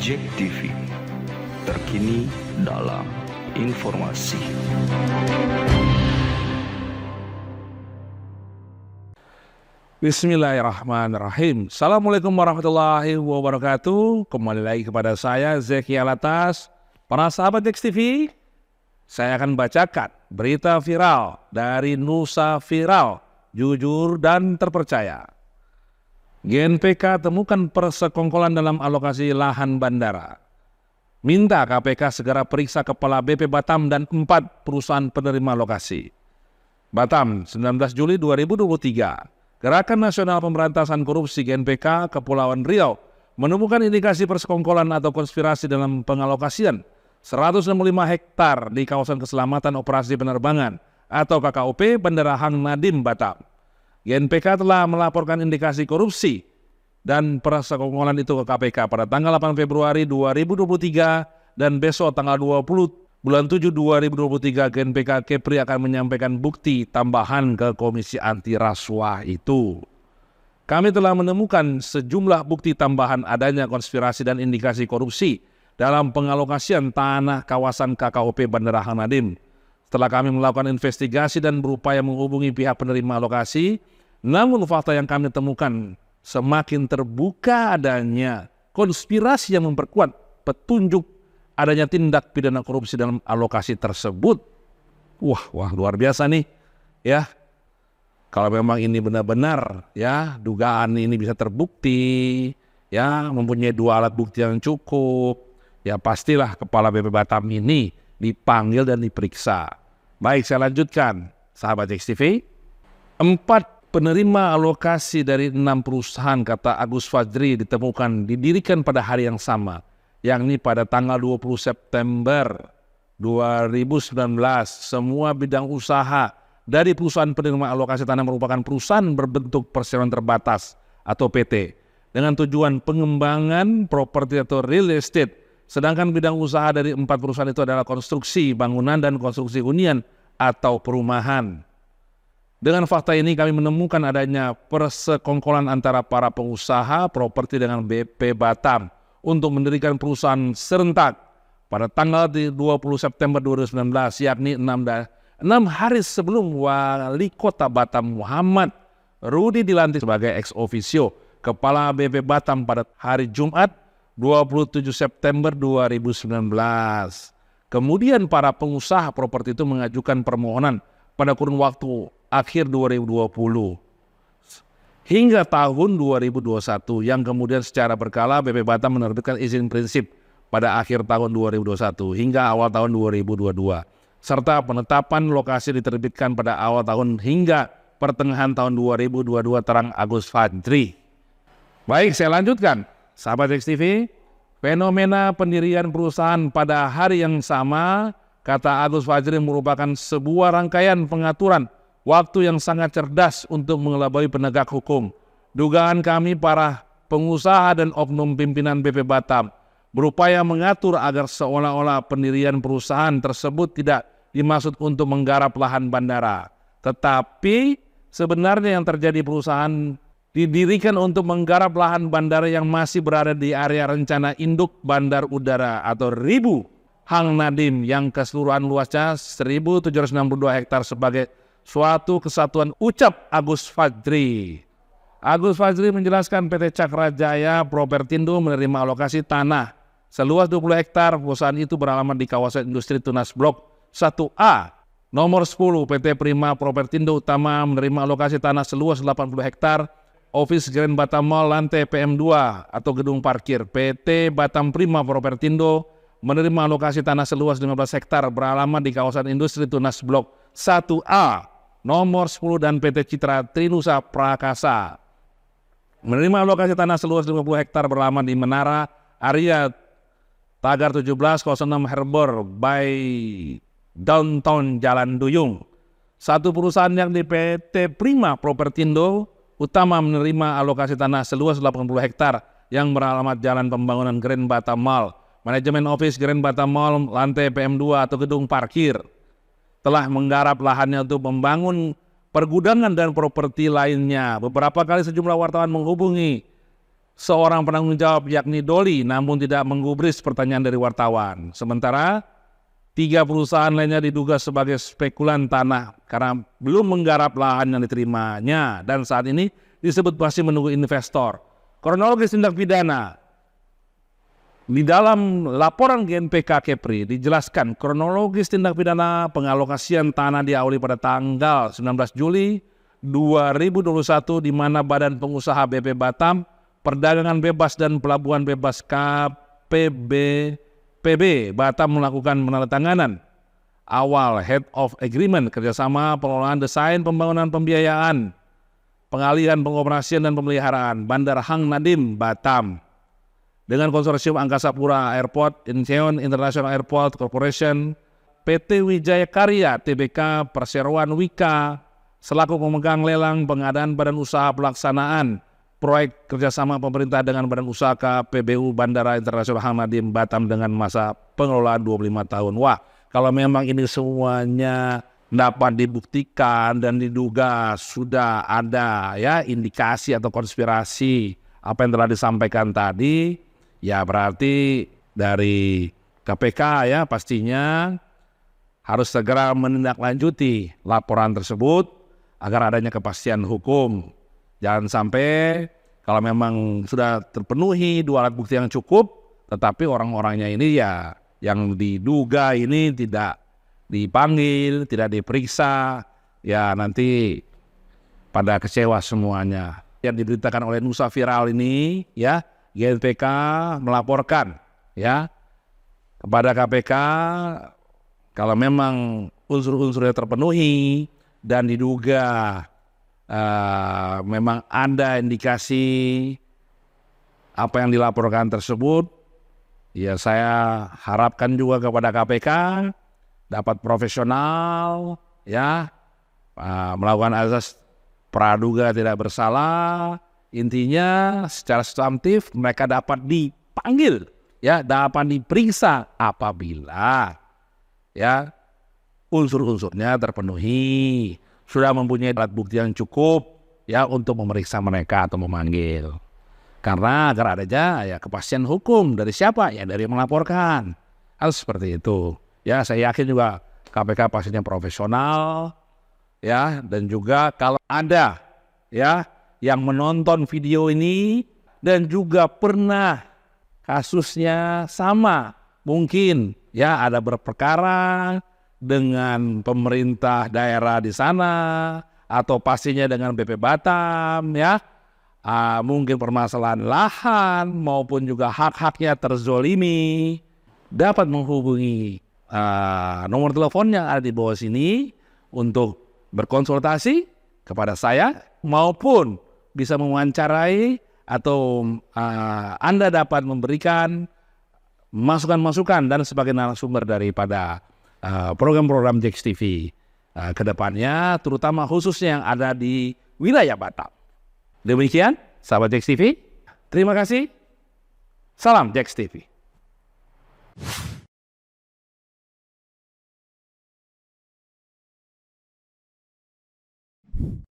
Jack TV, terkini dalam informasi. Bismillahirrahmanirrahim. Assalamualaikum warahmatullahi wabarakatuh. Kembali lagi kepada saya Zeki Alatas. Para sahabat Jack TV, saya akan bacakan berita viral dari Nusa Viral, jujur dan terpercaya. GNPK temukan persekongkolan dalam alokasi lahan bandara. Minta KPK segera periksa Kepala BP Batam dan 4 perusahaan penerima lokasi. Batam, 19 Juli 2023. Gerakan Nasional Pemberantasan Korupsi GNPK Kepulauan Riau menemukan indikasi persekongkolan atau konspirasi dalam pengalokasian 165 hektar di kawasan keselamatan operasi penerbangan atau KKOP Bandara Hang Nadiem Batam. GNPK telah melaporkan indikasi korupsi dan persekongkolan itu ke KPK pada tanggal 8 Februari 2023 dan besok tanggal 20 bulan 7 2023 GNPK Kepri akan menyampaikan bukti tambahan ke Komisi Anti Rasuah itu. Kami telah menemukan sejumlah bukti tambahan adanya konspirasi dan indikasi korupsi dalam pengalokasian tanah kawasan KKOP Bandara Hang Nadiem. Setelah kami melakukan investigasi dan berupaya menghubungi pihak penerima lokasi, namun fakta yang kami temukan semakin terbuka adanya konspirasi yang memperkuat petunjuk adanya tindak pidana korupsi dalam alokasi tersebut. Wah, luar biasa nih, ya. Kalau memang ini benar-benar, ya, dugaan ini bisa terbukti, ya, mempunyai 2 alat bukti yang cukup, ya pastilah Kepala BP Batam ini dipanggil dan diperiksa. Baik, saya lanjutkan, sahabat XTV. 4 penerima alokasi dari 6 perusahaan, kata Agus Fajri, ditemukan didirikan pada hari yang sama, yakni pada tanggal 20 September 2019. Semua bidang usaha dari perusahaan penerima alokasi tanah merupakan perusahaan berbentuk perseroan terbatas atau PT dengan tujuan pengembangan properti atau real estate. Sedangkan bidang usaha dari 4 perusahaan itu adalah konstruksi, bangunan, dan konstruksi hunian atau perumahan. Dengan fakta ini kami menemukan adanya persekongkolan antara para pengusaha properti dengan BP Batam untuk mendirikan perusahaan serentak pada tanggal 20 September 2019, yakni 6 hari sebelum Wali Kota Batam Muhammad Rudi dilantik sebagai ex officio Kepala BP Batam pada hari Jumat 27 September 2019. Kemudian para pengusaha properti itu mengajukan permohonan pada kurun waktu akhir 2020 hingga tahun 2021 yang kemudian secara berkala BP Batam menerbitkan izin prinsip pada akhir tahun 2021 hingga awal tahun 2022 serta penetapan lokasi diterbitkan pada awal tahun hingga pertengahan tahun 2022, terang Agus Fajri. Baik, saya lanjutkan, sahabat XTV. Fenomena pendirian perusahaan pada hari yang sama, kata Agus Fajri, merupakan sebuah rangkaian pengaturan waktu yang sangat cerdas untuk mengelabui penegak hukum. Dugaan kami para pengusaha dan oknum pimpinan BP Batam berupaya mengatur agar seolah-olah pendirian perusahaan tersebut tidak dimaksud untuk menggarap lahan bandara. Tetapi sebenarnya yang terjadi, perusahaan didirikan untuk menggarap lahan bandara yang masih berada di area rencana induk bandar udara atau RIBU Hang Nadiem yang keseluruhan luasnya 1.762 hektar sebagai suatu kesatuan, ucap Agus Fajri. Agus Fajri menjelaskan PT Cakra Jaya Propertindo menerima alokasi tanah seluas 20 hektar. Perusahaan itu beralamat di kawasan industri Tunas Blok 1A nomor 10. PT Prima Propertindo Utama menerima alokasi tanah seluas 80 hektar. Office Grand Batam Mall lantai PM2 atau gedung parkir. PT Batam Prima Propertindo menerima alokasi tanah seluas 15 hektar beralamat di kawasan industri Tunas Blok 1A nomor 10, dan PT Citra Trinusa Prakasa menerima alokasi tanah seluas 50 hektar beralamat di Menara Area Tagar 1706 Herbor by Downtown Jalan Duyung. Satu perusahaan yang di PT Prima Propertindo Utama menerima alokasi tanah seluas 80 hektar yang beralamat Jalan Pembangunan Grand Batam Mall. Manajemen Office Grand Batam Mall lantai PM2 atau gedung parkir telah menggarap lahannya untuk membangun pergudangan dan properti lainnya. Beberapa kali sejumlah wartawan menghubungi seorang penanggung jawab yakni Doli namun tidak menggubris pertanyaan dari wartawan. Sementara 3 perusahaan lainnya diduga sebagai spekulan tanah karena belum menggarap lahan yang diterimanya dan saat ini disebut masih menunggu investor. Kronologis tindak pidana. Di dalam laporan GNPK Kepri dijelaskan kronologis tindak pidana pengalokasian tanah diawali pada tanggal 19 Juli 2021 di mana Badan Pengusaha BP Batam, Perdagangan Bebas dan Pelabuhan Bebas KPBPB Batam melakukan penandatanganan awal Head of Agreement kerjasama pengelolaan desain pembangunan pembiayaan, pengalihan pengoperasian dan pemeliharaan Bandar Hang Nadim Batam dengan konsorsium Angkasa Pura Airport, Incheon International Airport Corporation, PT Wijaya Karya Tbk Perseroan Wika selaku pemegang lelang pengadaan badan usaha pelaksanaan proyek kerjasama pemerintah dengan badan usaha KPBU Bandara Internasional Hang Nadim Batam dengan masa pengelolaan 25 tahun. Wah, kalau memang ini semuanya dapat dibuktikan dan diduga sudah ada ya indikasi atau konspirasi apa yang telah disampaikan tadi, ya berarti dari KPK ya pastinya harus segera menindaklanjuti laporan tersebut agar adanya kepastian hukum. Jangan sampai kalau memang sudah terpenuhi 2 alat bukti yang cukup, tetapi orang-orangnya ini ya yang diduga ini tidak dipanggil, tidak diperiksa, ya nanti pada kecewa semuanya. Yang diberitakan oleh Nusa Viral ini ya, GNPK melaporkan ya kepada KPK kalau memang unsur-unsurnya terpenuhi dan diduga memang ada indikasi apa yang dilaporkan tersebut, ya saya harapkan juga kepada KPK dapat profesional ya melakukan azas praduga tidak bersalah. Intinya secara substantif mereka dapat dipanggil ya, dapat diperiksa apabila ya unsur-unsurnya terpenuhi, sudah mempunyai alat bukti yang cukup ya untuk memeriksa mereka atau memanggil. Karena agar adanya ya kepastian hukum dari siapa? Ya dari yang melaporkan. Harus seperti itu. Ya saya yakin juga KPK pastinya profesional ya, dan juga kalau ada ya yang menonton video ini dan juga pernah kasusnya sama, mungkin ya ada berperkara dengan pemerintah daerah di sana atau pastinya dengan BP Batam ya, mungkin permasalahan lahan maupun juga hak-haknya terzolimi, dapat menghubungi nomor telepon yang ada di bawah sini untuk berkonsultasi kepada saya maupun bisa mewawancarai atau Anda dapat memberikan masukan-masukan dan sebagai narasumber daripada program-program JEX TV ke depannya, terutama khususnya yang ada di wilayah Batam. Demikian, sahabat JEX TV. Terima kasih. Salam JEX TV.